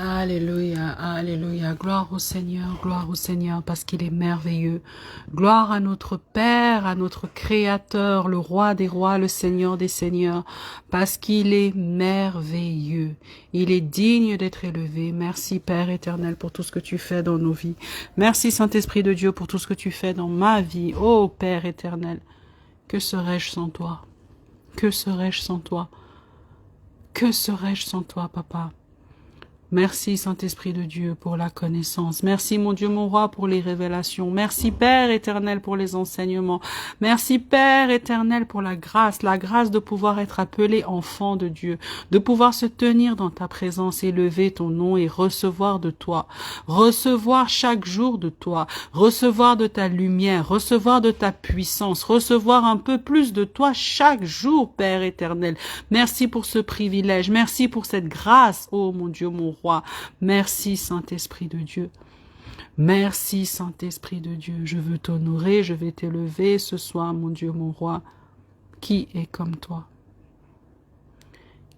Alléluia, alléluia. Gloire au Seigneur, parce qu'il est merveilleux. Gloire à notre Père, à notre Créateur, le Roi des rois, le Seigneur des seigneurs, parce qu'il est merveilleux. Il est digne d'être élevé. Merci Père éternel pour tout ce que tu fais dans nos vies. Merci Saint-Esprit de Dieu pour tout ce que tu fais dans ma vie. Ô Père éternel, que serais-je sans toi? Que serais-je sans toi? Que serais-je sans toi, Papa? Merci Saint-Esprit de Dieu pour la connaissance. Merci mon Dieu, mon roi, pour les révélations. Merci Père éternel pour les enseignements. Merci Père éternel pour la grâce de pouvoir être appelé enfant de Dieu, de pouvoir se tenir dans ta présence, élever ton nom et recevoir de toi, recevoir chaque jour de toi, recevoir de ta lumière, recevoir de ta puissance, recevoir un peu plus de toi chaque jour, Père éternel. Merci pour ce privilège, merci pour cette grâce, oh mon Dieu, mon roi. Merci Saint-Esprit de Dieu. Merci Saint-Esprit de Dieu. Je veux t'honorer, je vais t'élever ce soir, mon Dieu, mon roi. Qui est comme toi?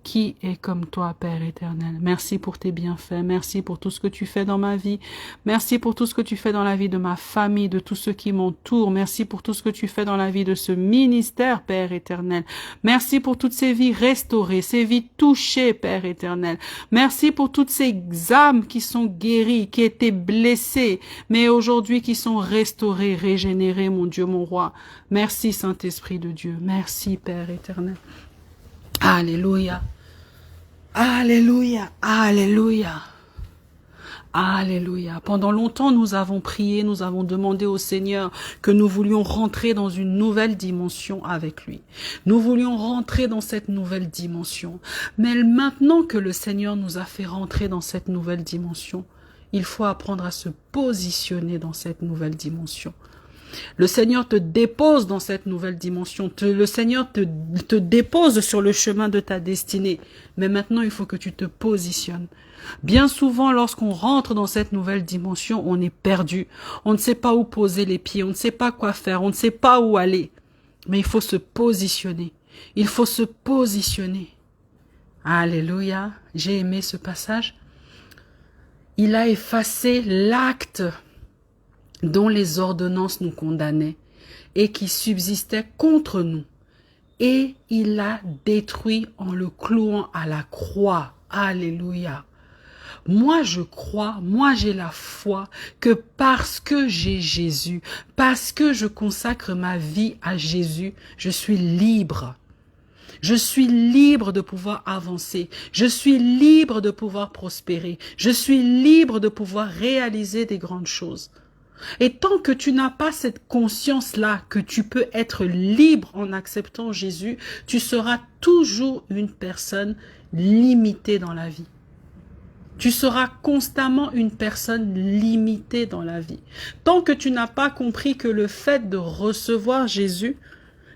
Qui est comme toi, Père éternel? Merci pour tes bienfaits, merci pour tout ce que tu fais dans ma vie, merci pour tout ce que tu fais dans la vie de ma famille, de tous ceux qui m'entourent, merci pour tout ce que tu fais dans la vie de ce ministère, Père éternel. Merci pour toutes ces vies restaurées, ces vies touchées, Père éternel. Merci pour toutes ces âmes qui sont guéries, qui étaient blessées, mais aujourd'hui qui sont restaurées, régénérées, mon Dieu, mon roi. Merci, Saint-Esprit de Dieu. Merci, Père éternel. Alléluia. Alléluia. Alléluia. Alléluia. Pendant longtemps, nous avons prié, nous avons demandé au Seigneur que nous voulions rentrer dans une nouvelle dimension avec lui. Nous voulions rentrer dans cette nouvelle dimension. Mais maintenant que le Seigneur nous a fait rentrer dans cette nouvelle dimension, il faut apprendre à se positionner dans cette nouvelle dimension. Le Seigneur te dépose dans cette nouvelle dimension. Le Seigneur te dépose sur le chemin de ta destinée. Mais maintenant, il faut que tu te positionnes. Bien souvent, lorsqu'on rentre dans cette nouvelle dimension, on est perdu. On ne sait pas où poser les pieds, on ne sait pas quoi faire, on ne sait pas où aller. Mais il faut se positionner. Il faut se positionner. Alléluia. J'ai aimé ce passage. Il a effacé l'acte dont les ordonnances nous condamnaient et qui subsistait contre nous. Et il l'a détruit en le clouant à la croix. Alléluia. Moi, je crois, moi j'ai la foi que parce que j'ai Jésus, parce que je consacre ma vie à Jésus, je suis libre. Je suis libre de pouvoir avancer. Je suis libre de pouvoir prospérer. Je suis libre de pouvoir réaliser des grandes choses. Et tant que tu n'as pas cette conscience-là que tu peux être libre en acceptant Jésus, tu seras toujours une personne limitée dans la vie. Tu seras constamment une personne limitée dans la vie. Tant que tu n'as pas compris que le fait de recevoir Jésus,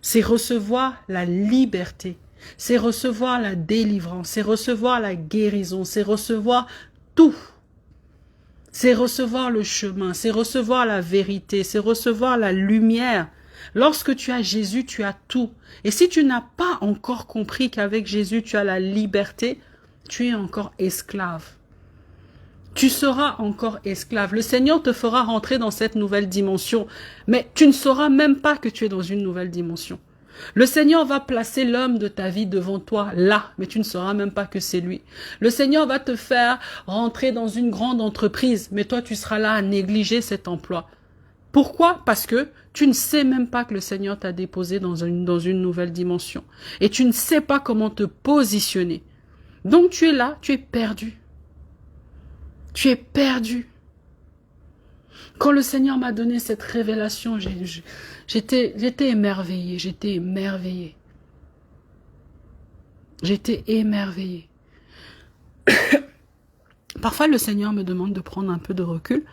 c'est recevoir la liberté, c'est recevoir la délivrance, c'est recevoir la guérison, c'est recevoir tout. C'est recevoir le chemin, c'est recevoir la vérité, c'est recevoir la lumière. Lorsque tu as Jésus, tu as tout. Et si tu n'as pas encore compris qu'avec Jésus, tu as la liberté, tu es encore esclave. Tu seras encore esclave. Le Seigneur te fera rentrer dans cette nouvelle dimension, mais tu ne sauras même pas que tu es dans une nouvelle dimension. Le Seigneur va placer l'homme de ta vie devant toi là, mais tu ne sauras même pas que c'est lui. Le Seigneur va te faire rentrer dans une grande entreprise, mais toi tu seras là à négliger cet emploi. Pourquoi? Parce que tu ne sais même pas que le Seigneur t'a déposé dans une nouvelle dimension. Et tu ne sais pas comment te positionner. Donc tu es là, tu es perdu. Tu es perdu. Quand le Seigneur m'a donné cette révélation, j'étais émerveillée, j'étais émerveillée. J'étais émerveillée. Parfois, le Seigneur me demande de prendre un peu de recul.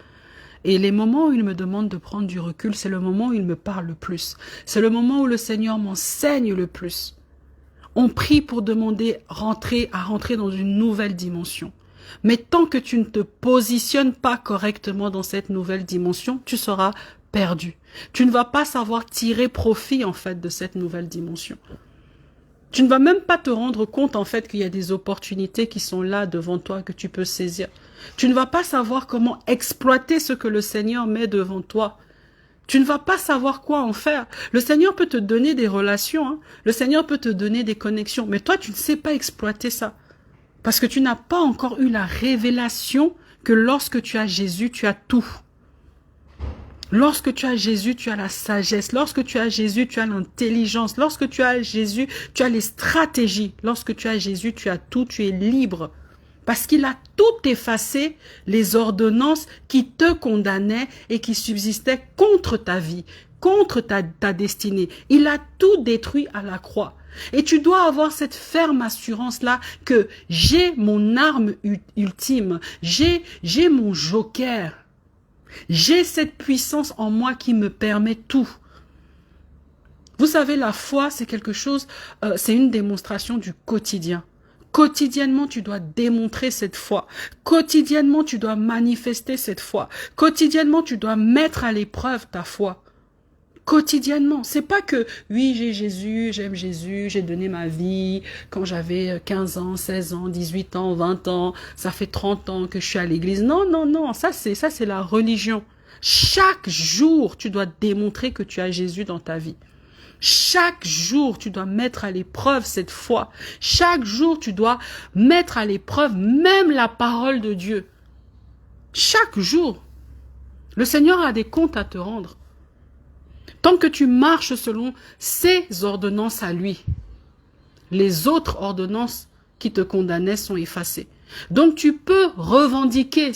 Et les moments où il me demande de prendre du recul, c'est le moment où il me parle le plus. C'est le moment où le Seigneur m'enseigne le plus. On prie pour demander à rentrer dans une nouvelle dimension. Mais tant que tu ne te positionnes pas correctement dans cette nouvelle dimension, tu seras perdu. Tu ne vas pas savoir tirer profit en fait de cette nouvelle dimension. Tu ne vas même pas te rendre compte en fait qu'il y a des opportunités qui sont là devant toi que tu peux saisir. Tu ne vas pas savoir comment exploiter ce que le Seigneur met devant toi. Tu ne vas pas savoir quoi en faire. Le Seigneur peut te donner des relations, hein. Le Seigneur peut te donner des connexions, mais toi tu ne sais pas exploiter ça. Parce que tu n'as pas encore eu la révélation que lorsque tu as Jésus, tu as tout. Lorsque tu as Jésus, tu as la sagesse. Lorsque tu as Jésus, tu as l'intelligence. Lorsque tu as Jésus, tu as les stratégies. Lorsque tu as Jésus, tu as tout, tu es libre. Parce qu'il a tout effacé, les ordonnances qui te condamnaient et qui subsistaient contre ta vie, contre ta destinée. Il a tout détruit à la croix. Et tu dois avoir cette ferme assurance-là que j'ai mon arme ultime, j'ai mon joker. J'ai cette puissance en moi qui me permet tout. Vous savez, la foi, c'est quelque chose, c'est une démonstration du quotidien. Quotidiennement, tu dois démontrer cette foi. Quotidiennement, tu dois manifester cette foi. Quotidiennement, tu dois mettre à l'épreuve ta foi. Quotidiennement. C'est pas que, oui, j'ai Jésus, j'aime Jésus, j'ai donné ma vie quand j'avais 15 ans, 16 ans, 18 ans, 20 ans, ça fait 30 ans que je suis à l'église. Non, non, non, ça c'est la religion. Chaque jour, tu dois démontrer que tu as Jésus dans ta vie. Chaque jour, tu dois mettre à l'épreuve cette foi. Chaque jour, tu dois mettre à l'épreuve même la parole de Dieu. Chaque jour. Le Seigneur a des comptes à te rendre. Tant que tu marches selon ses ordonnances à lui, les autres ordonnances qui te condamnaient sont effacées. Donc tu peux revendiquer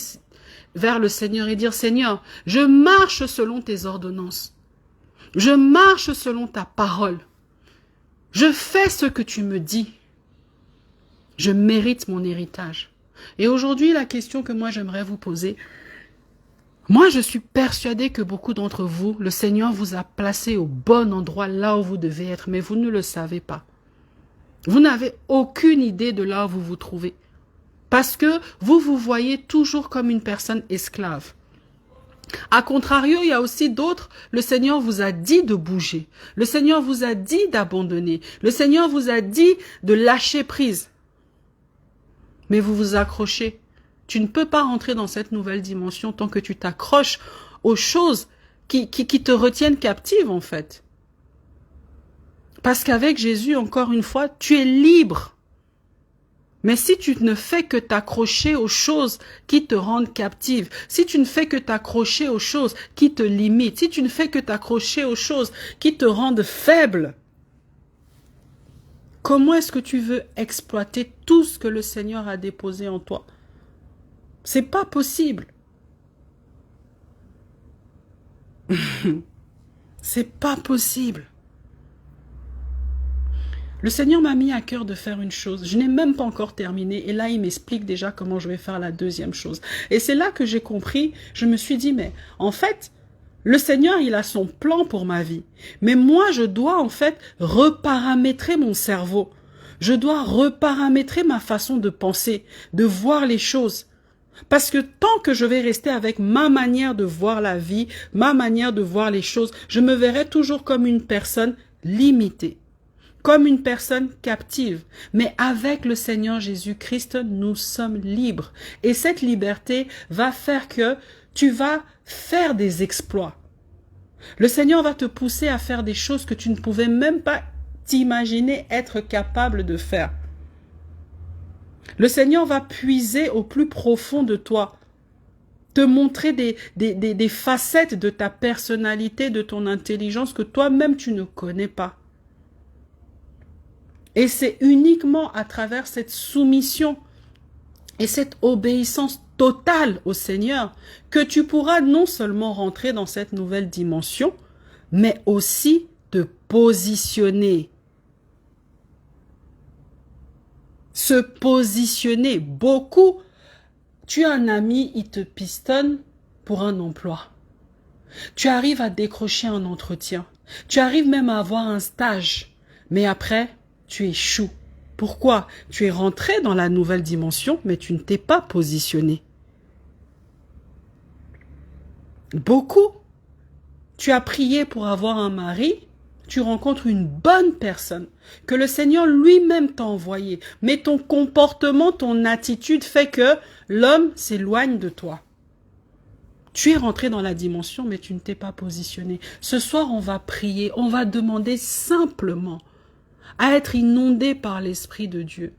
vers le Seigneur et dire, Seigneur, je marche selon tes ordonnances. Je marche selon ta parole. Je fais ce que tu me dis. Je mérite mon héritage. Et aujourd'hui, la question que moi j'aimerais vous poser, moi je suis persuadée que beaucoup d'entre vous, le Seigneur vous a placé au bon endroit, là où vous devez être, mais vous ne le savez pas. Vous n'avez aucune idée de là où vous vous trouvez. Parce que vous vous voyez toujours comme une personne esclave. A contrario, il y a aussi d'autres, le Seigneur vous a dit de bouger. Le Seigneur vous a dit d'abandonner. Le Seigneur vous a dit de lâcher prise. Mais vous vous accrochez. Tu ne peux pas rentrer dans cette nouvelle dimension tant que tu t'accroches aux choses qui te retiennent captive en fait. Parce qu'avec Jésus, encore une fois, tu es libre. Mais si tu ne fais que t'accrocher aux choses qui te rendent captive, si tu ne fais que t'accrocher aux choses qui te limitent, si tu ne fais que t'accrocher aux choses qui te rendent faible, comment est-ce que tu veux exploiter tout ce que le Seigneur a déposé en toi? C'est pas possible. C'est pas possible. Le Seigneur m'a mis à cœur de faire une chose. Je n'ai même pas encore terminé. Et là, il m'explique déjà comment je vais faire la deuxième chose. Et c'est là que j'ai compris. Je me suis dit, mais en fait, le Seigneur, il a son plan pour ma vie. Mais moi, je dois en fait reparamétrer mon cerveau. Je dois reparamétrer ma façon de penser, de voir les choses. Parce que tant que je vais rester avec ma manière de voir la vie, ma manière de voir les choses, je me verrai toujours comme une personne limitée. Comme une personne captive. Mais avec le Seigneur Jésus-Christ, nous sommes libres. Et cette liberté va faire que tu vas faire des exploits. Le Seigneur va te pousser à faire des choses que tu ne pouvais même pas t'imaginer être capable de faire. Le Seigneur va puiser au plus profond de toi, te montrer des facettes de ta personnalité, de ton intelligence que toi-même tu ne connais pas. Et c'est uniquement à travers cette soumission et cette obéissance totale au Seigneur que tu pourras non seulement rentrer dans cette nouvelle dimension, mais aussi te positionner. Se positionner. Beaucoup, tu as un ami, il te pistonne pour un emploi. Tu arrives à décrocher un entretien. Tu arrives même à avoir un stage. Mais après, tu échoues. Pourquoi? Tu es rentré dans la nouvelle dimension, mais tu ne t'es pas positionné. Beaucoup. Tu as prié pour avoir un mari, tu rencontres une bonne personne, que le Seigneur lui-même t'a envoyé, mais ton comportement, ton attitude fait que l'homme s'éloigne de toi. Tu es rentré dans la dimension, mais tu ne t'es pas positionné. Ce soir, on va prier, on va demander simplement à être inondé par l'Esprit de Dieu.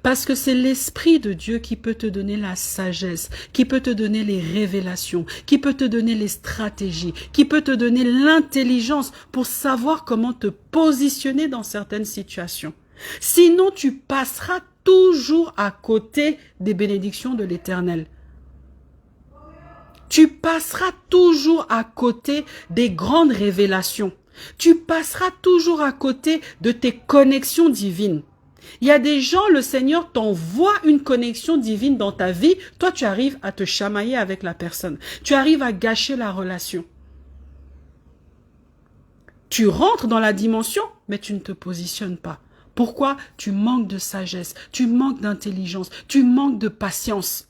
Parce que c'est l'Esprit de Dieu qui peut te donner la sagesse, qui peut te donner les révélations, qui peut te donner les stratégies, qui peut te donner l'intelligence pour savoir comment te positionner dans certaines situations. Sinon, tu passeras toujours à côté des bénédictions de l'Éternel. Tu passeras toujours à côté des grandes révélations. Tu passeras toujours à côté de tes connexions divines. Il y a des gens, le Seigneur t'envoie une connexion divine dans ta vie. Toi, tu arrives à te chamailler avec la personne. Tu arrives à gâcher la relation. Tu rentres dans la dimension, mais tu ne te positionnes pas. Pourquoi? Tu manques de sagesse, tu manques d'intelligence, tu manques de patience,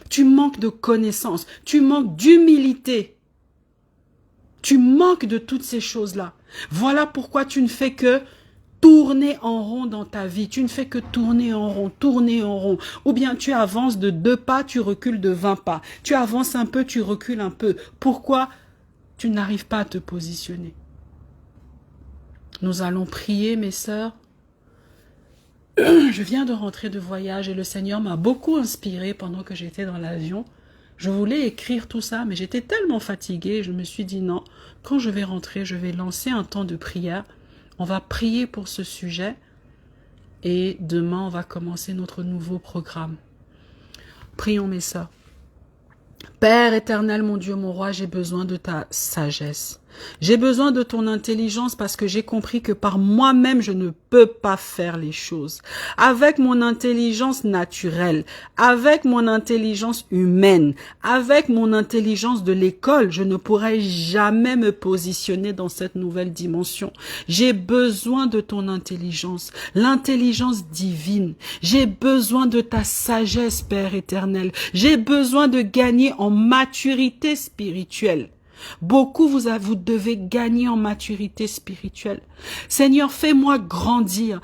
tu manques de connaissance, tu manques d'humilité. Tu manques de toutes ces choses-là. Voilà pourquoi tu ne fais que tourner en rond dans ta vie. Tu ne fais que tourner en rond, tourner en rond. Ou bien tu avances de 2 pas, tu recules de 20 pas. Tu avances un peu, tu recules un peu. Pourquoi tu n'arrives pas à te positionner? Nous allons prier, mes sœurs. Je viens de rentrer de voyage et le Seigneur m'a beaucoup inspiré pendant que j'étais dans l'avion. Je voulais écrire tout ça, mais j'étais tellement fatiguée. Je me suis dit non, quand je vais rentrer, je vais lancer un temps de prière. On va prier pour ce sujet et demain, on va commencer notre nouveau programme. Prions, mes sœurs. Père éternel, mon Dieu, mon roi, j'ai besoin de ta sagesse. J'ai besoin de ton intelligence parce que j'ai compris que par moi-même, je ne peux pas faire les choses. Avec mon intelligence naturelle, avec mon intelligence humaine, avec mon intelligence de l'école, je ne pourrai jamais me positionner dans cette nouvelle dimension. J'ai besoin de ton intelligence, l'intelligence divine. J'ai besoin de ta sagesse, Père éternel. J'ai besoin de gagner en maturité spirituelle. Beaucoup vous devez gagner en maturité spirituelle. Seigneur, fais-moi grandir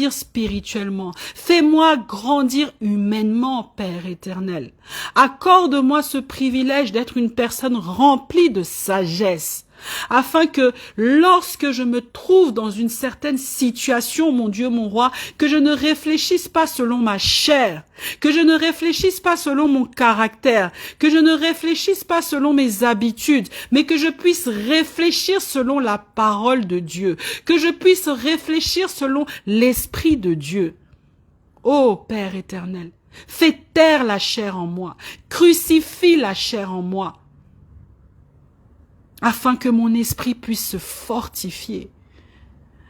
spirituellement, fais-moi grandir humainement, Père éternel. Accorde-moi ce privilège d'être une personne remplie de sagesse, afin que lorsque je me trouve dans une certaine situation, mon Dieu, mon roi, que je ne réfléchisse pas selon ma chair, que je ne réfléchisse pas selon mon caractère, que je ne réfléchisse pas selon mes habitudes, mais que je puisse réfléchir selon la parole de Dieu, que je puisse réfléchir selon l'Esprit de Dieu. Ô Père éternel, fais taire la chair en moi, crucifie la chair en moi, afin que mon esprit puisse se fortifier,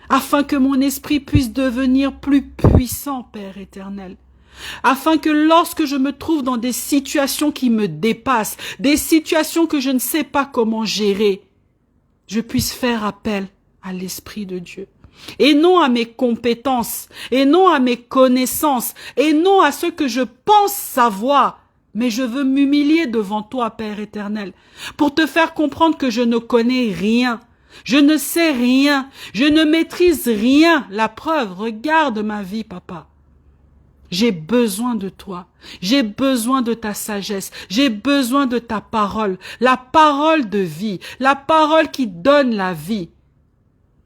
afin que mon esprit puisse devenir plus puissant, Père éternel, afin que lorsque je me trouve dans des situations qui me dépassent, des situations que je ne sais pas comment gérer, je puisse faire appel à l'Esprit de Dieu. Et non à mes compétences, et non à mes connaissances, et non à ce que je pense savoir, mais je veux m'humilier devant toi, Père éternel, pour te faire comprendre que je ne connais rien, je ne sais rien, je ne maîtrise rien. La preuve, regarde ma vie, papa. J'ai besoin de toi, j'ai besoin de ta sagesse, j'ai besoin de ta parole, la parole de vie, la parole qui donne la vie.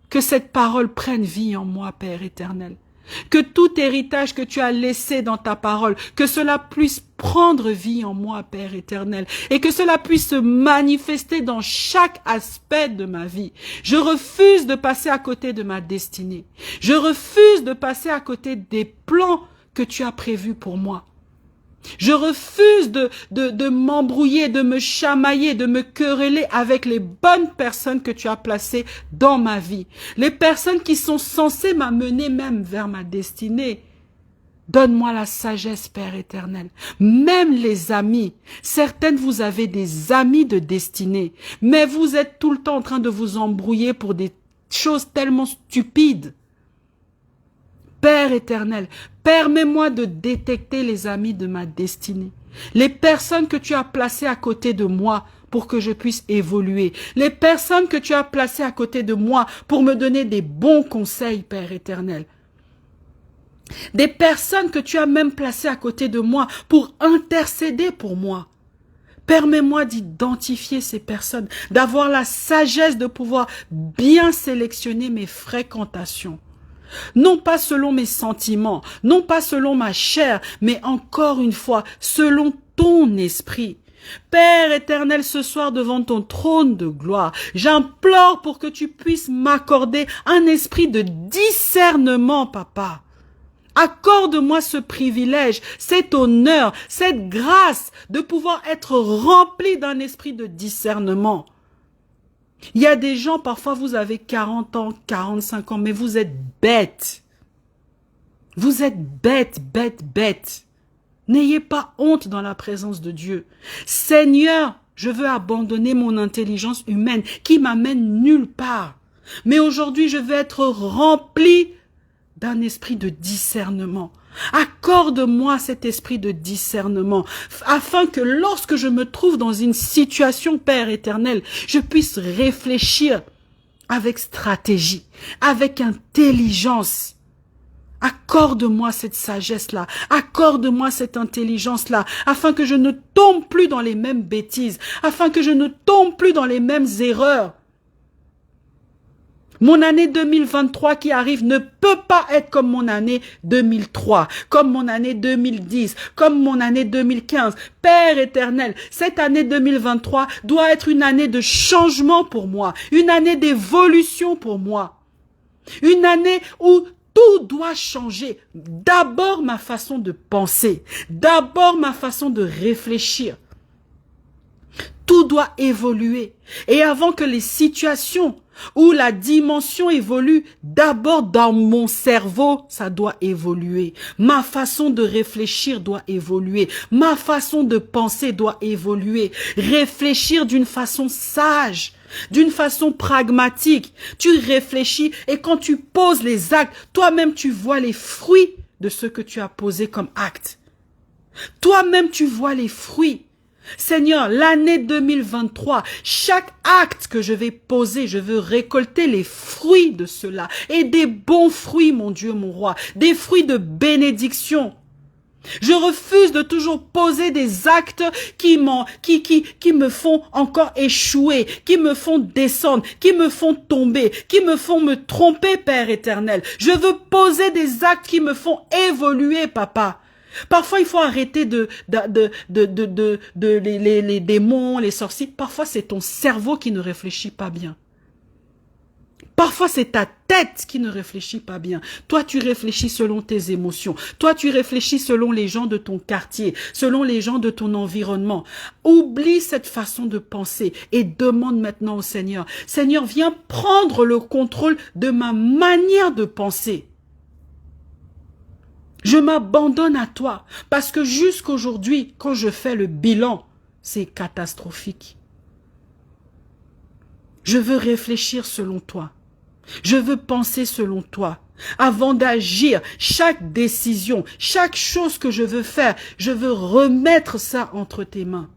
Que cette parole prenne vie en moi, Père éternel. Que tout héritage que tu as laissé dans ta parole, que cela puisse prendre vie en moi, Père éternel, et que cela puisse se manifester dans chaque aspect de ma vie. Je refuse de passer à côté de ma destinée. Je refuse de passer à côté des plans que tu as prévus pour moi. Je refuse de m'embrouiller, de me chamailler, de me quereller avec les bonnes personnes que tu as placées dans ma vie. Les personnes qui sont censées m'amener même vers ma destinée. Donne-moi la sagesse, Père éternel. Même les amis. Certaines, vous avez des amis de destinée. Mais vous êtes tout le temps en train de vous embrouiller pour des choses tellement stupides. Père éternel, permets-moi de détecter les amis de ma destinée, les personnes que tu as placées à côté de moi pour que je puisse évoluer. Les personnes que tu as placées à côté de moi pour me donner des bons conseils, Père éternel. Des personnes que tu as même placées à côté de moi pour intercéder pour moi. Permets-moi d'identifier ces personnes, d'avoir la sagesse de pouvoir bien sélectionner mes fréquentations. Non pas selon mes sentiments, non pas selon ma chair, mais encore une fois, selon ton esprit. Père éternel, ce soir devant ton trône de gloire, j'implore pour que tu puisses m'accorder un esprit de discernement, Papa. Accorde-moi ce privilège, cet honneur, cette grâce de pouvoir être rempli d'un esprit de discernement. Il y a des gens, parfois vous avez 40 ans, 45 ans, mais vous êtes bêtes. Vous êtes bêtes, bêtes, bêtes. N'ayez pas honte dans la présence de Dieu. Seigneur, je veux abandonner mon intelligence humaine qui m'amène nulle part. Mais aujourd'hui, je veux être rempli d'un esprit de discernement. Accorde-moi cet esprit de discernement, afin que lorsque je me trouve dans une situation, Père éternel, je puisse réfléchir avec stratégie, avec intelligence. Accorde-moi cette sagesse-là, accorde-moi cette intelligence-là, afin que je ne tombe plus dans les mêmes bêtises, afin que je ne tombe plus dans les mêmes erreurs. Mon année 2023 qui arrive ne peut pas être comme mon année 2003, comme mon année 2010, comme mon année 2015. Père éternel, cette année 2023 doit être une année de changement pour moi, une année d'évolution pour moi, une année où tout doit changer. D'abord ma façon de penser, d'abord ma façon de réfléchir. Tout doit évoluer. Et avant que les situations où la dimension évolue, d'abord dans mon cerveau, ça doit évoluer. Ma façon de réfléchir doit évoluer. Ma façon de penser doit évoluer. Réfléchir d'une façon sage, d'une façon pragmatique. Tu réfléchis et quand tu poses les actes, toi-même tu vois les fruits de ce que tu as posé comme acte. Toi-même tu vois les fruits. Seigneur, l'année 2023, chaque acte que je vais poser, je veux récolter les fruits de cela. Et des bons fruits, mon Dieu, mon roi. Des fruits de bénédiction. Je refuse de toujours poser des actes qui me font encore échouer, qui me font descendre, qui me font tomber, qui me font me tromper, Père éternel. Je veux poser des actes qui me font évoluer, Papa. Parfois, il faut arrêter les démons, les sorciers. Parfois, c'est ton cerveau qui ne réfléchit pas bien. Parfois, c'est ta tête qui ne réfléchit pas bien. Toi, tu réfléchis selon tes émotions. Toi, tu réfléchis selon les gens de ton quartier, selon les gens de ton environnement. Oublie cette façon de penser et demande maintenant au Seigneur. Seigneur, viens prendre le contrôle de ma manière de penser. Je m'abandonne à toi parce que jusqu'aujourd'hui, quand je fais le bilan, c'est catastrophique. Je veux réfléchir selon toi. Je veux penser selon toi. Avant d'agir, chaque décision, chaque chose que je veux faire, je veux remettre ça entre tes mains.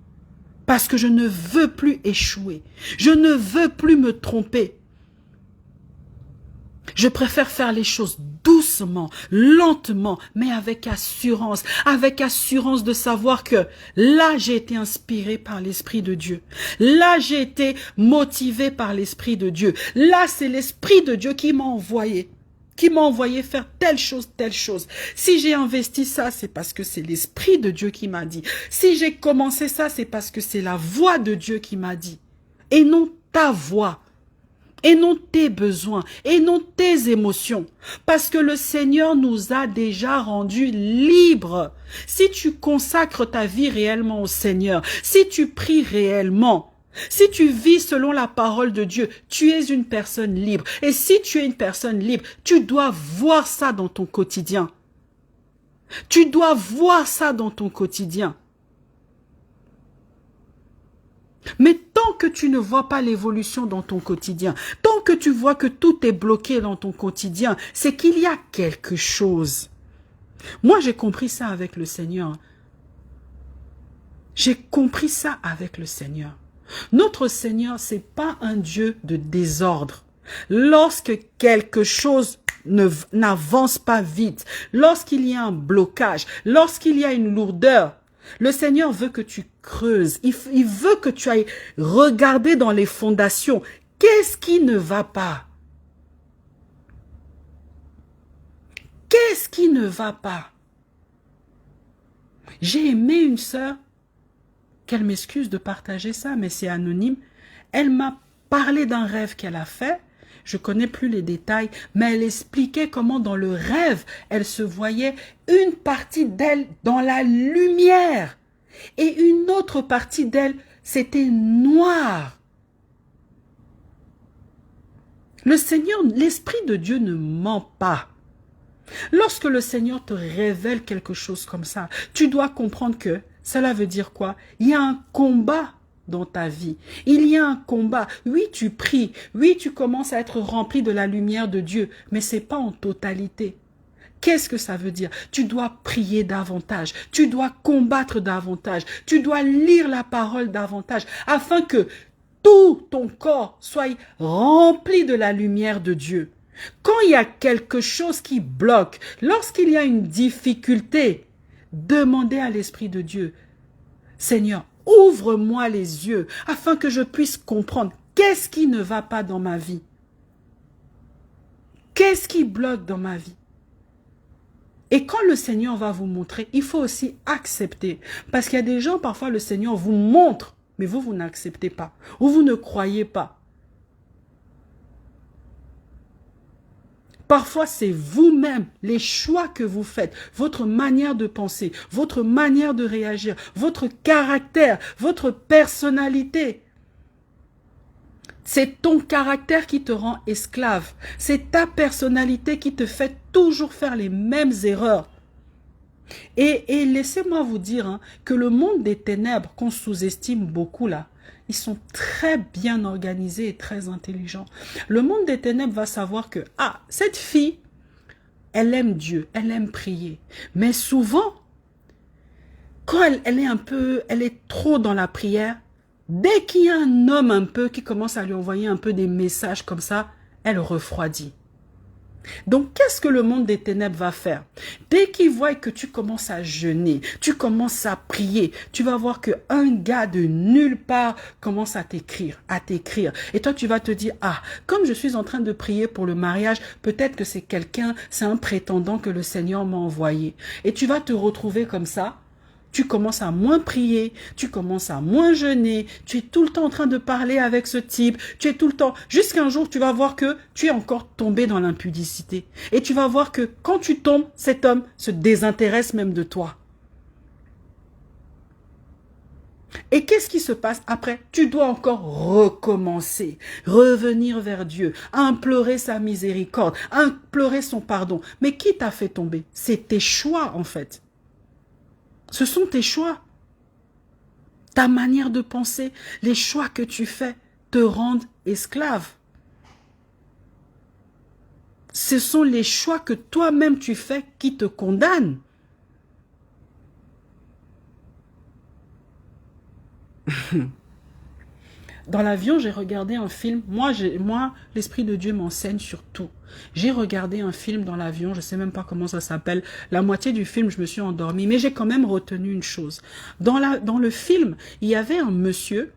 Parce que je ne veux plus échouer. Je ne veux plus me tromper. Je préfère faire les choses doucement, lentement, mais avec assurance de savoir que là, j'ai été inspiré par l'Esprit de Dieu. Là, j'ai été motivé par l'Esprit de Dieu. Là, c'est l'Esprit de Dieu qui m'a envoyé faire telle chose, telle chose. Si j'ai investi ça, c'est parce que c'est l'Esprit de Dieu qui m'a dit. Si j'ai commencé ça, c'est parce que c'est la voix de Dieu qui m'a dit. Et non ta voix. Et non tes besoins, et non tes émotions. Parce que le Seigneur nous a déjà rendus libres. Si tu consacres ta vie réellement au Seigneur, si tu pries réellement, si tu vis selon la parole de Dieu, tu es une personne libre. Et si tu es une personne libre, tu dois voir ça dans ton quotidien. Tu dois voir ça dans ton quotidien. Mais tant que tu ne vois pas l'évolution dans ton quotidien, tant que tu vois que tout est bloqué dans ton quotidien, c'est qu'il y a quelque chose. Moi, j'ai compris ça avec le Seigneur. J'ai compris ça avec le Seigneur. Notre Seigneur, c'est pas un Dieu de désordre. Lorsque quelque chose n'avance pas vite, lorsqu'il y a un blocage, lorsqu'il y a une lourdeur, le Seigneur veut que tu creuses. Il veut que tu ailles regarder dans les fondations. Qu'est-ce qui ne va pas? Qu'est-ce qui ne va pas? J'ai aimé une sœur, qu'elle m'excuse de partager ça, mais c'est anonyme. Elle m'a parlé d'un rêve qu'elle a fait. Je ne connais plus les détails, mais elle expliquait comment dans le rêve, elle se voyait une partie d'elle dans la lumière et une autre partie d'elle, c'était noir. Le Seigneur, l'Esprit de Dieu ne ment pas. Lorsque le Seigneur te révèle quelque chose comme ça, tu dois comprendre que cela veut dire quoi? Il y a un combat dans ta vie. Il y a un combat. Oui, tu pries. Oui, tu commences à être rempli de la lumière de Dieu, mais ce n'est pas en totalité. Qu'est-ce que ça veut dire? Tu dois prier davantage. Tu dois combattre davantage. Tu dois lire la parole davantage afin que tout ton corps soit rempli de la lumière de Dieu. Quand il y a quelque chose qui bloque, lorsqu'il y a une difficulté, demandez à l'Esprit de Dieu, Seigneur, ouvre-moi les yeux afin que je puisse comprendre qu'est-ce qui ne va pas dans ma vie. Qu'est-ce qui bloque dans ma vie? Et quand le Seigneur va vous montrer, il faut aussi accepter. Parce qu'il y a des gens, parfois le Seigneur vous montre, mais vous n'acceptez pas. Ou vous ne croyez pas. Parfois, c'est vous-même, les choix que vous faites, votre manière de penser, votre manière de réagir, votre caractère, votre personnalité. C'est ton caractère qui te rend esclave. C'est ta personnalité qui te fait toujours faire les mêmes erreurs. Et laissez-moi vous dire que le monde des ténèbres, qu'on sous-estime beaucoup là, ils sont très bien organisés et très intelligents. Le monde des ténèbres va savoir que, ah, cette fille, elle aime Dieu, elle aime prier. Mais souvent, quand elle est trop dans la prière, dès qu'il y a un homme un peu qui commence à lui envoyer un peu des messages comme ça, elle refroidit. Donc, qu'est-ce que le monde des ténèbres va faire? Dès qu'il voit que tu commences à jeûner, tu commences à prier, tu vas voir qu'un gars de nulle part commence à t'écrire. Et toi, tu vas te dire, ah, comme je suis en train de prier pour le mariage, peut-être que c'est quelqu'un, c'est un prétendant que le Seigneur m'a envoyé. Et tu vas te retrouver comme ça. Tu commences à moins prier, tu commences à moins jeûner, tu es tout le temps en train de parler avec ce type, tu es tout le temps, jusqu'à un jour tu vas voir que tu es encore tombé dans l'impudicité. Et tu vas voir que quand tu tombes, cet homme se désintéresse même de toi. Et qu'est-ce qui se passe après? Tu dois encore recommencer, revenir vers Dieu, implorer sa miséricorde, implorer son pardon. Mais qui t'a fait tomber? C'est tes choix en fait. Ce sont tes choix. Ta manière de penser, les choix que tu fais te rendent esclave. Ce sont les choix que toi-même tu fais qui te condamnent. Dans l'avion, j'ai regardé un film. Moi, l'Esprit de Dieu m'enseigne sur tout. J'ai regardé un film dans l'avion, je ne sais même pas comment ça s'appelle. La moitié du film, je me suis endormie, mais j'ai quand même retenu une chose. Dans le film, il y avait un monsieur,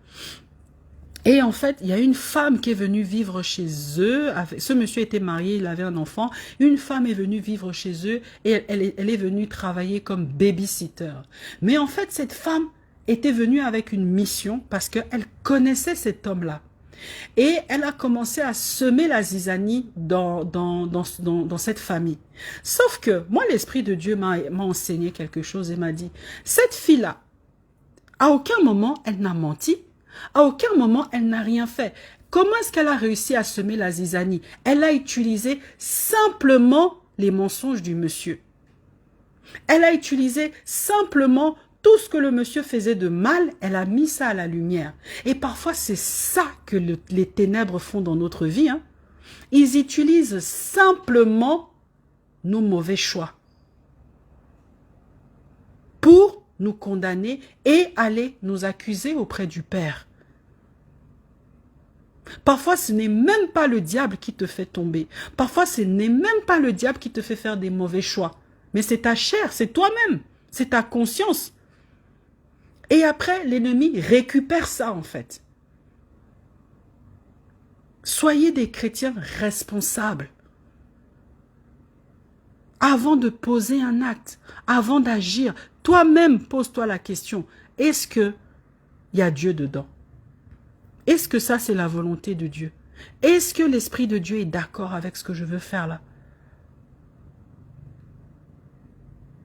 et en fait, il y a une femme qui est venue vivre chez eux. Ce monsieur était marié, il avait un enfant. Une femme est venue vivre chez eux, et elle est venue travailler comme babysitter. Mais en fait, cette femme était venue avec une mission parce qu'elle connaissait cet homme-là. Et elle a commencé à semer la zizanie dans cette famille. Sauf que moi, l'Esprit de Dieu m'a enseigné quelque chose et m'a dit, cette fille-là, à aucun moment, elle n'a menti. À aucun moment, elle n'a rien fait. Comment est-ce qu'elle a réussi à semer la zizanie? Elle a utilisé simplement les mensonges du monsieur. Elle a utilisé simplement tout ce que le monsieur faisait de mal, elle a mis ça à la lumière. Et parfois, c'est ça que les ténèbres font dans notre vie. Ils utilisent simplement nos mauvais choix pour nous condamner et aller nous accuser auprès du Père. Parfois, ce n'est même pas le diable qui te fait tomber. Parfois, ce n'est même pas le diable qui te fait faire des mauvais choix. Mais c'est ta chair, c'est toi-même, c'est ta conscience. Et après, l'ennemi récupère ça, en fait. Soyez des chrétiens responsables. Avant de poser un acte, avant d'agir, toi-même pose-toi la question, est-ce qu'il y a Dieu dedans? Est-ce que ça, c'est la volonté de Dieu? Est-ce que l'Esprit de Dieu est d'accord avec ce que je veux faire là?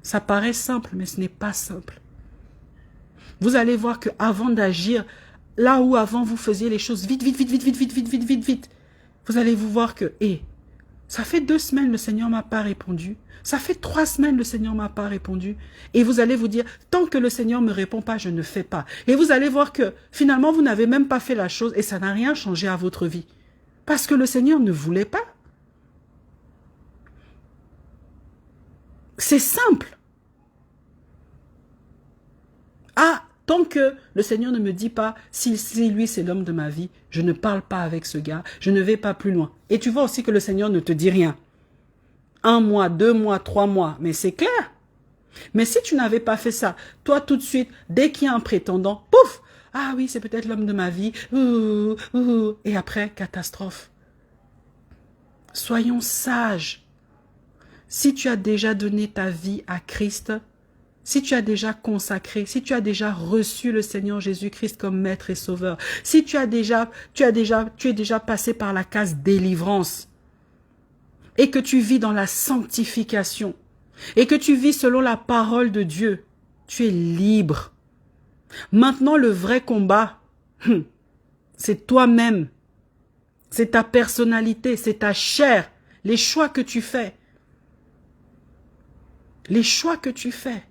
Ça paraît simple, mais ce n'est pas simple. Vous allez voir qu'avant d'agir, là où avant vous faisiez les choses vite, vous allez vous voir que, ça fait 2 semaines, le Seigneur ne m'a pas répondu. Ça fait 3 semaines, le Seigneur ne m'a pas répondu. Et vous allez vous dire, tant que le Seigneur ne me répond pas, je ne fais pas. Et vous allez voir que finalement, vous n'avez même pas fait la chose et ça n'a rien changé à votre vie. Parce que le Seigneur ne voulait pas. C'est simple. Ah, tant que le Seigneur ne me dit pas, si lui c'est l'homme de ma vie, je ne parle pas avec ce gars, je ne vais pas plus loin. Et tu vois aussi que le Seigneur ne te dit rien. 1 mois, 2 mois, 3 mois, mais c'est clair. Mais si tu n'avais pas fait ça, toi tout de suite, dès qu'il y a un prétendant, pouf, ah oui, c'est peut-être l'homme de ma vie, et après, catastrophe. Soyons sages. Si tu as déjà donné ta vie à Christ, si tu as déjà consacré, si tu as déjà reçu le Seigneur Jésus-Christ comme maître et sauveur, si tu es déjà passé par la case délivrance, et que tu vis dans la sanctification, et que tu vis selon la parole de Dieu, tu es libre. Maintenant, le vrai combat, c'est toi-même, c'est ta personnalité, c'est ta chair, les choix que tu fais. Les choix que tu fais.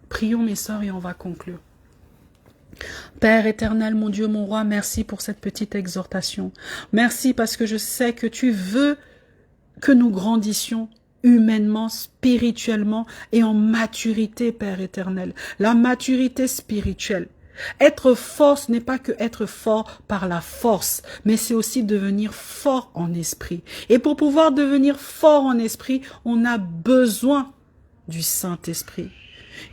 Prions mes sœurs et on va conclure. Père éternel, mon Dieu, mon roi, merci pour cette petite exhortation. Merci parce que je sais que tu veux que nous grandissions humainement, spirituellement et en maturité, Père éternel. La maturité spirituelle. Être fort, ce n'est pas que être fort par la force, mais c'est aussi devenir fort en esprit. Et pour pouvoir devenir fort en esprit, on a besoin du Saint-Esprit.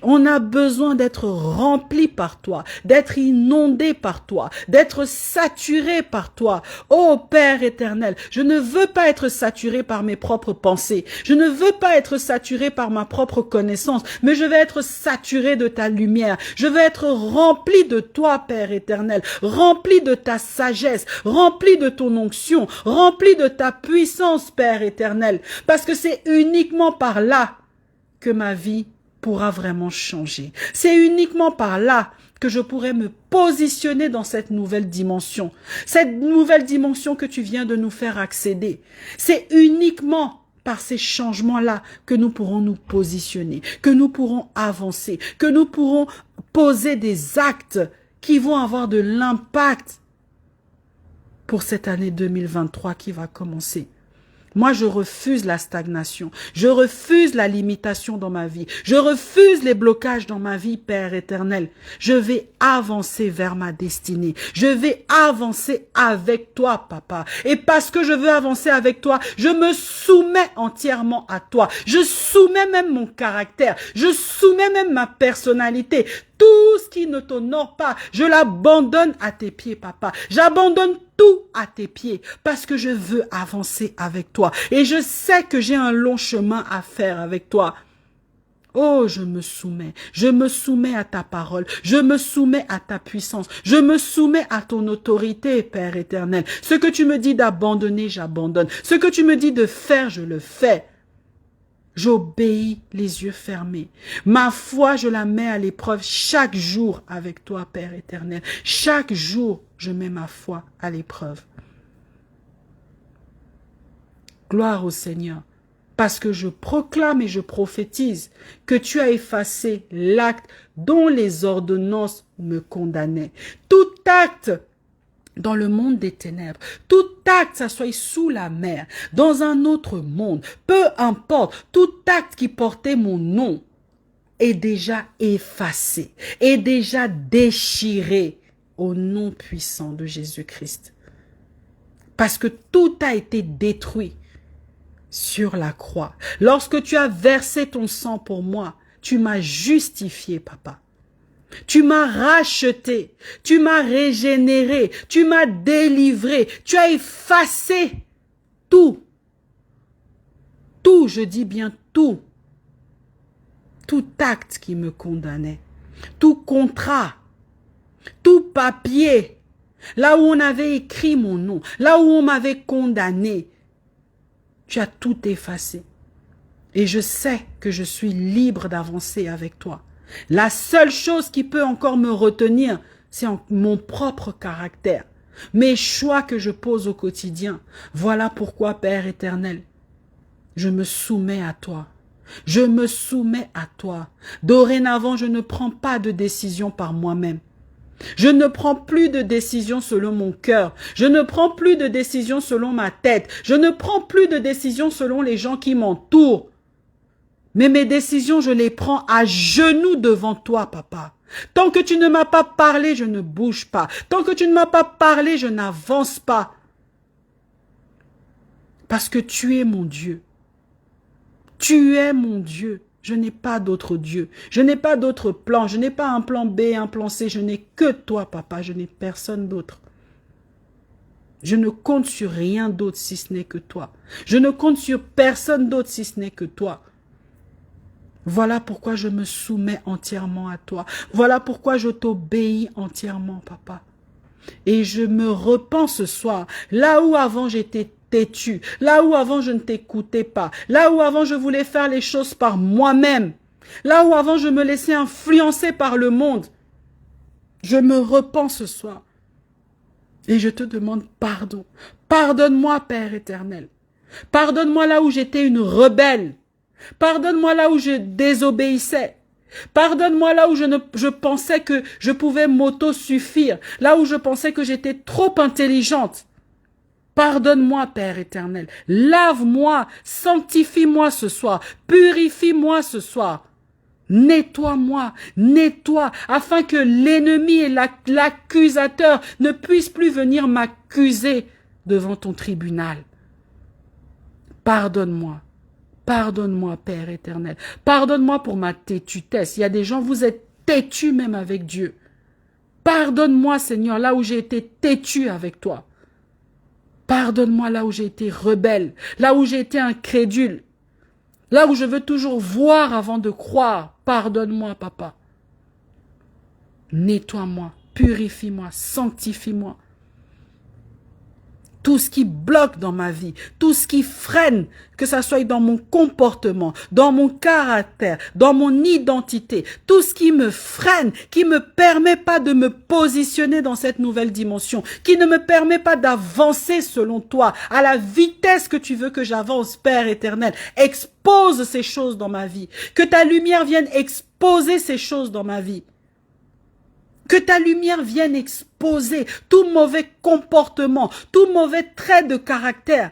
On a besoin d'être rempli par toi, d'être inondé par toi, d'être saturé par toi. Ô Père éternel, je ne veux pas être saturé par mes propres pensées. Je ne veux pas être saturé par ma propre connaissance, mais je veux être saturé de ta lumière. Je veux être rempli de toi, Père éternel, rempli de ta sagesse, rempli de ton onction, rempli de ta puissance, Père éternel. Parce que c'est uniquement par là que ma vie pourra vraiment changer. C'est uniquement par là que je pourrai me positionner dans cette nouvelle dimension. Cette nouvelle dimension que tu viens de nous faire accéder. C'est uniquement par ces changements-là que nous pourrons nous positionner, que nous pourrons avancer, que nous pourrons poser des actes qui vont avoir de l'impact pour cette année 2023 qui va commencer. Moi, je refuse la stagnation. Je refuse la limitation dans ma vie. Je refuse les blocages dans ma vie, Père éternel. Je vais avancer vers ma destinée. Je vais avancer avec toi, Papa. Et parce que je veux avancer avec toi, je me soumets entièrement à toi. Je soumets même mon caractère. Je soumets même ma personnalité. Tout ce qui ne t'honore pas, je l'abandonne à tes pieds, Papa. J'abandonne tout à tes pieds parce que je veux avancer avec toi. Et je sais que j'ai un long chemin à faire avec toi. Oh, je me soumets à ta parole, je me soumets à ta puissance, je me soumets à ton autorité, Père éternel. Ce que tu me dis d'abandonner, j'abandonne. Ce que tu me dis de faire, je le fais. J'obéis les yeux fermés. Ma foi, je la mets à l'épreuve chaque jour avec toi, Père éternel. Chaque jour, je mets ma foi à l'épreuve. Gloire au Seigneur, parce que je proclame et je prophétise que tu as effacé l'acte dont les ordonnances me condamnaient. Tout acte dans le monde des ténèbres, tout acte, ça soit sous la mer, dans un autre monde, peu importe, tout acte qui portait mon nom est déjà effacé, est déjà déchiré au nom puissant de Jésus-Christ. Parce que tout a été détruit sur la croix. Lorsque tu as versé ton sang pour moi, tu m'as justifié, papa. Tu m'as racheté, tu m'as régénéré, tu m'as délivré, tu as effacé tout. Tout, je dis bien tout. Tout acte qui me condamnait, tout contrat, tout papier, là où on avait écrit mon nom, là où on m'avait condamné, tu as tout effacé. Et je sais que je suis libre d'avancer avec toi. La seule chose qui peut encore me retenir, c'est mon propre caractère, mes choix que je pose au quotidien. Voilà pourquoi, Père éternel, je me soumets à toi. Je me soumets à toi. Dorénavant, je ne prends pas de décision par moi-même. Je ne prends plus de décision selon mon cœur. Je ne prends plus de décision selon ma tête. Je ne prends plus de décision selon les gens qui m'entourent. Mais mes décisions, je les prends à genoux devant toi, papa. Tant que tu ne m'as pas parlé, je ne bouge pas. Tant que tu ne m'as pas parlé, je n'avance pas. Parce que tu es mon Dieu. Tu es mon Dieu. Je n'ai pas d'autre Dieu. Je n'ai pas d'autre plan. Je n'ai pas un plan B, un plan C. Je n'ai que toi, papa. Je n'ai personne d'autre. Je ne compte sur rien d'autre si ce n'est que toi. Je ne compte sur personne d'autre si ce n'est que toi. Voilà pourquoi je me soumets entièrement à toi. Voilà pourquoi je t'obéis entièrement, papa. Et je me repens ce soir, là où avant j'étais têtu, là où avant je ne t'écoutais pas, là où avant je voulais faire les choses par moi-même, là où avant je me laissais influencer par le monde. Je me repens ce soir. Et je te demande pardon. Pardonne-moi, Père éternel. Pardonne-moi là où j'étais une rebelle. Pardonne-moi là où je désobéissais. Pardonne-moi là où je pensais que je pouvais m'auto-suffire. Là où je pensais que j'étais trop intelligente. Pardonne-moi, Père éternel. Lave-moi, sanctifie-moi ce soir. Purifie-moi ce soir. Nettoie-moi, nettoie, afin que l'ennemi et l'accusateur ne puissent plus venir m'accuser devant ton tribunal. Pardonne-moi. Pardonne-moi, Père éternel. Pardonne-moi pour ma têtutesse. Il y a des gens, vous êtes têtus même avec Dieu. Pardonne-moi, Seigneur, là où j'ai été têtu avec toi. Pardonne-moi là où j'ai été rebelle, là où j'ai été incrédule, là où je veux toujours voir avant de croire. Pardonne-moi, papa. Nettoie-moi, purifie-moi, sanctifie-moi. Tout ce qui bloque dans ma vie, tout ce qui freine, que ça soit dans mon comportement, dans mon caractère, dans mon identité, tout ce qui me freine, qui me permet pas de me positionner dans cette nouvelle dimension, qui ne me permet pas d'avancer selon toi, à la vitesse que tu veux que j'avance, Père éternel. Expose ces choses dans ma vie. Que ta lumière vienne exposer ces choses dans ma vie. Que ta lumière vienne exposer tout mauvais comportement, tout mauvais trait de caractère.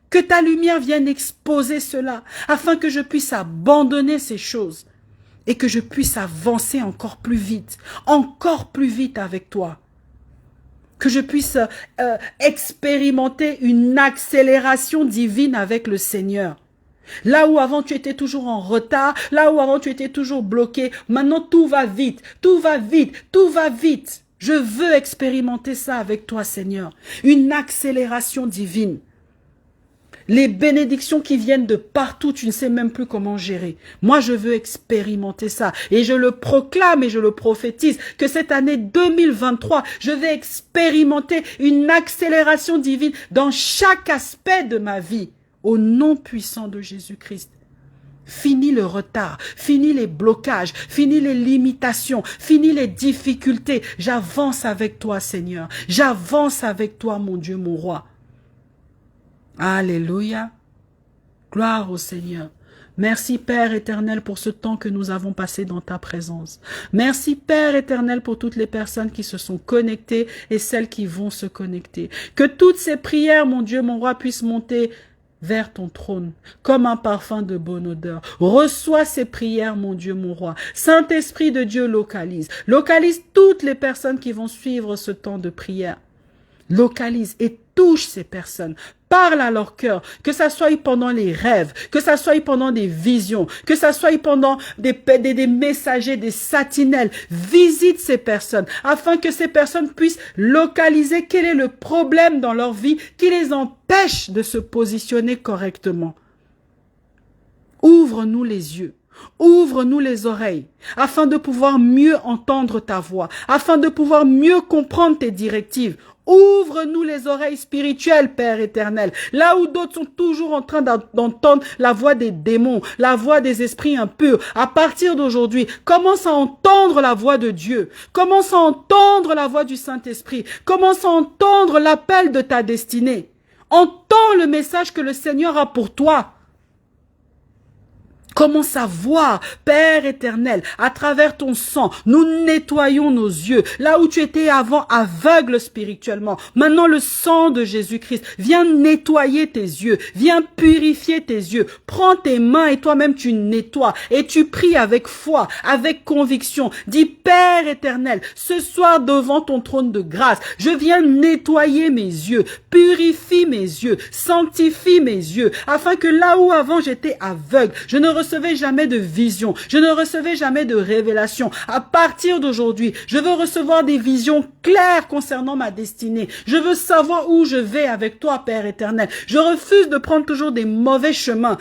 Que ta lumière vienne exposer cela, afin que je puisse abandonner ces choses et que je puisse avancer encore plus vite avec toi. Que je puisse expérimenter une accélération divine avec le Seigneur. Là où avant tu étais toujours en retard, là où avant tu étais toujours bloqué, maintenant tout va vite, tout va vite, tout va vite. Je veux expérimenter ça avec toi, Seigneur. Une accélération divine. Les bénédictions qui viennent de partout, tu ne sais même plus comment gérer. Moi, je veux expérimenter ça. Et je le proclame et je le prophétise que cette année 2023, je vais expérimenter une accélération divine dans chaque aspect de ma vie. Au nom puissant de Jésus-Christ. Finis le retard, finis les blocages, finis les limitations, finis les difficultés. J'avance avec toi, Seigneur. J'avance avec toi, mon Dieu, mon roi. Alléluia. Gloire au Seigneur. Merci, Père éternel, pour ce temps que nous avons passé dans ta présence. Merci, Père éternel, pour toutes les personnes qui se sont connectées et celles qui vont se connecter. Que toutes ces prières, mon Dieu, mon roi, puissent monter vers ton trône, comme un parfum de bonne odeur. Reçois ces prières, mon Dieu, mon roi. Saint-Esprit de Dieu, localise. Localise toutes les personnes qui vont suivre ce temps de prière. Localise et touche ces personnes. Parle à leur cœur, que ça soit pendant les rêves, que ça soit pendant des visions, que ça soit pendant des messagers, des sentinelles. Visite ces personnes afin que ces personnes puissent localiser quel est le problème dans leur vie qui les empêche de se positionner correctement. Ouvre-nous les yeux. Ouvre-nous les oreilles, afin de pouvoir mieux entendre ta voix, afin de pouvoir mieux comprendre tes directives. Ouvre-nous les oreilles spirituelles, Père éternel, là où d'autres sont toujours en train d'entendre la voix des démons, la voix des esprits impurs. À partir d'aujourd'hui, commence à entendre la voix de Dieu, commence à entendre la voix du Saint-Esprit, commence à entendre l'appel de ta destinée. Entends le message que le Seigneur a pour toi. Commence à voir, Père éternel, à travers ton sang, nous nettoyons nos yeux. Là où tu étais avant aveugle spirituellement, maintenant le sang de Jésus-Christ vient nettoyer tes yeux, vient purifier tes yeux. Prends tes mains et toi-même tu nettoies et tu pries avec foi, avec conviction. Dis, Père éternel, ce soir devant ton trône de grâce, je viens nettoyer mes yeux, purifie mes yeux, sanctifie mes yeux, afin que là où avant j'étais aveugle, je ne recevais jamais de vision, je ne recevais jamais de révélation. À partir d'aujourd'hui, je veux recevoir des visions claires concernant ma destinée. Je veux savoir où je vais avec toi, Père éternel. Je refuse de prendre toujours des mauvais chemins,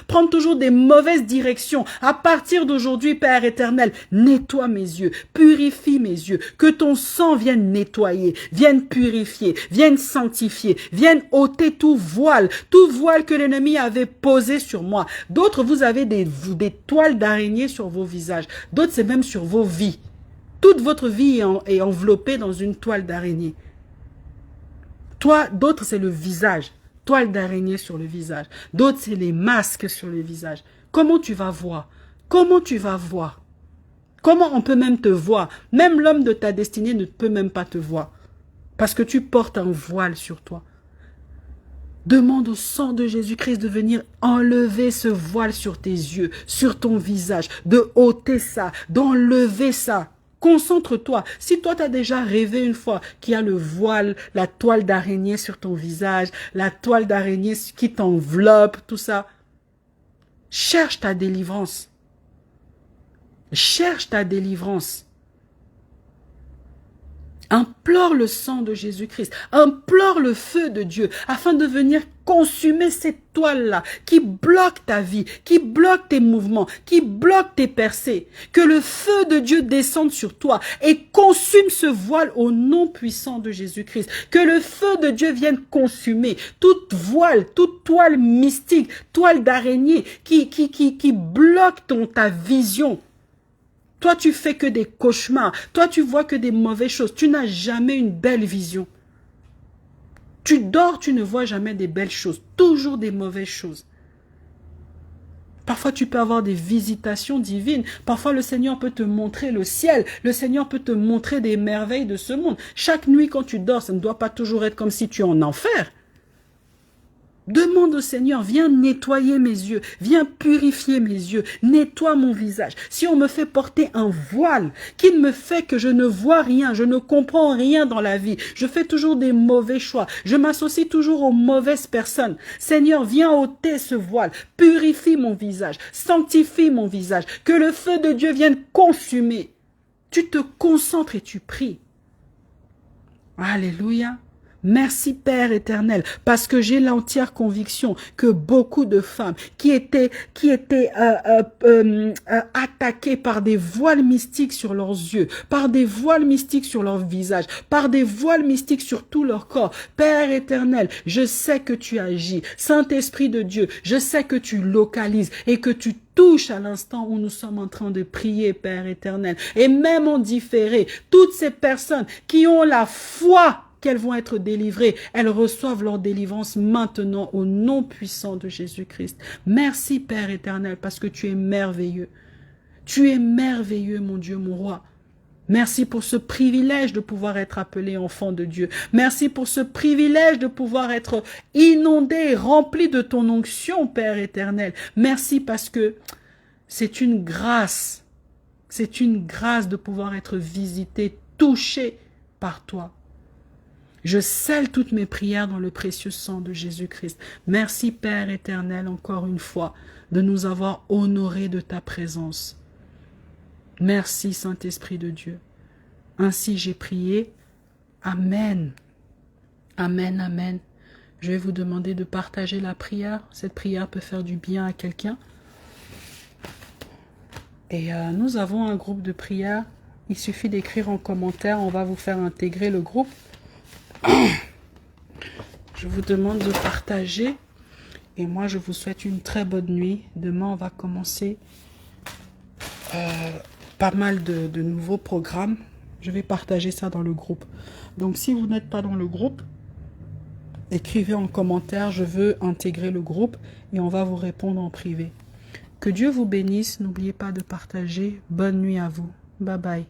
prendre toujours des mauvaises directions. À partir d'aujourd'hui, Père éternel, nettoie mes yeux, purifie mes yeux, que ton sang vienne nettoyer, vienne purifier, vienne sanctifier, vienne ôter tout voile que l'ennemi avait posé sur moi. D'autres, vous avez des toiles d'araignée sur vos visages. D'autres, c'est même sur vos vies. Toute votre vie est enveloppée dans une toile d'araignée. D'autres, c'est le visage. Toile d'araignée sur le visage. D'autres, c'est les masques sur le visage. Comment tu vas voir? Comment tu vas voir? Comment on peut même te voir? Même l'homme de ta destinée ne peut même pas te voir. Parce que tu portes un voile sur toi. Demande au sang de Jésus-Christ de venir enlever ce voile sur tes yeux, sur ton visage, de ôter ça, d'enlever ça. Concentre-toi. Si toi, tu as déjà rêvé une fois qu'il y a le voile, la toile d'araignée sur ton visage, la toile d'araignée qui t'enveloppe, tout ça, cherche ta délivrance. Cherche ta délivrance. Implore le sang de Jésus-Christ, implore le feu de Dieu afin de venir consumer cette toile-là qui bloque ta vie, qui bloque tes mouvements, qui bloque tes percées. Que le feu de Dieu descende sur toi et consume ce voile au nom puissant de Jésus-Christ. Que le feu de Dieu vienne consumer toute voile, toute toile mystique, toile d'araignée qui bloque ta vision. Toi, tu fais que des cauchemars. Toi, tu vois que des mauvaises choses. Tu n'as jamais une belle vision. Tu dors, tu ne vois jamais des belles choses. Toujours des mauvaises choses. Parfois, tu peux avoir des visitations divines. Parfois, le Seigneur peut te montrer le ciel. Le Seigneur peut te montrer des merveilles de ce monde. Chaque nuit, quand tu dors, ça ne doit pas toujours être comme si tu es en enfer. Demande au Seigneur, viens nettoyer mes yeux, viens purifier mes yeux, nettoie mon visage. Si on me fait porter un voile qui ne me fait que je ne vois rien, je ne comprends rien dans la vie, je fais toujours des mauvais choix, je m'associe toujours aux mauvaises personnes. Seigneur, viens ôter ce voile, purifie mon visage, sanctifie mon visage, que le feu de Dieu vienne consumer. Tu te concentres et tu pries. Alléluia. Merci Père éternel, parce que j'ai l'entière conviction que beaucoup de femmes qui étaient attaquées par des voiles mystiques sur leurs yeux, par des voiles mystiques sur leur visage, par des voiles mystiques sur tout leur corps. Père éternel, je sais que tu agis. Saint-Esprit de Dieu, je sais que tu localises et que tu touches à l'instant où nous sommes en train de prier, Père éternel. Et même en différé, toutes ces personnes qui ont la foi qu'elles vont être délivrées, elles reçoivent leur délivrance maintenant au nom puissant de Jésus-Christ. Merci Père éternel, parce que tu es merveilleux. Tu es merveilleux, mon Dieu, mon roi. Merci pour ce privilège de pouvoir être appelé enfant de Dieu. Merci pour ce privilège de pouvoir être inondé et rempli de ton onction, Père éternel. Merci parce que c'est une grâce. C'est une grâce de pouvoir être visité, touché par toi. Je scelle toutes mes prières dans le précieux sang de Jésus-Christ. Merci Père éternel, encore une fois, de nous avoir honorés de ta présence. Merci Saint-Esprit de Dieu. Ainsi j'ai prié. Amen. Amen, amen. Je vais vous demander de partager la prière. Cette prière peut faire du bien à quelqu'un. Et nous avons un groupe de prière. Il suffit d'écrire en commentaire. On va vous faire intégrer le groupe. Je vous demande de partager. Et moi, je vous souhaite une très bonne nuit. Demain, on va commencer pas mal de nouveaux programmes. Je vais partager ça dans le groupe. Donc, si vous n'êtes pas dans le groupe, écrivez en commentaire, je veux intégrer le groupe et on va vous répondre en privé. Que Dieu vous bénisse. N'oubliez pas de partager. Bonne nuit à vous. Bye bye.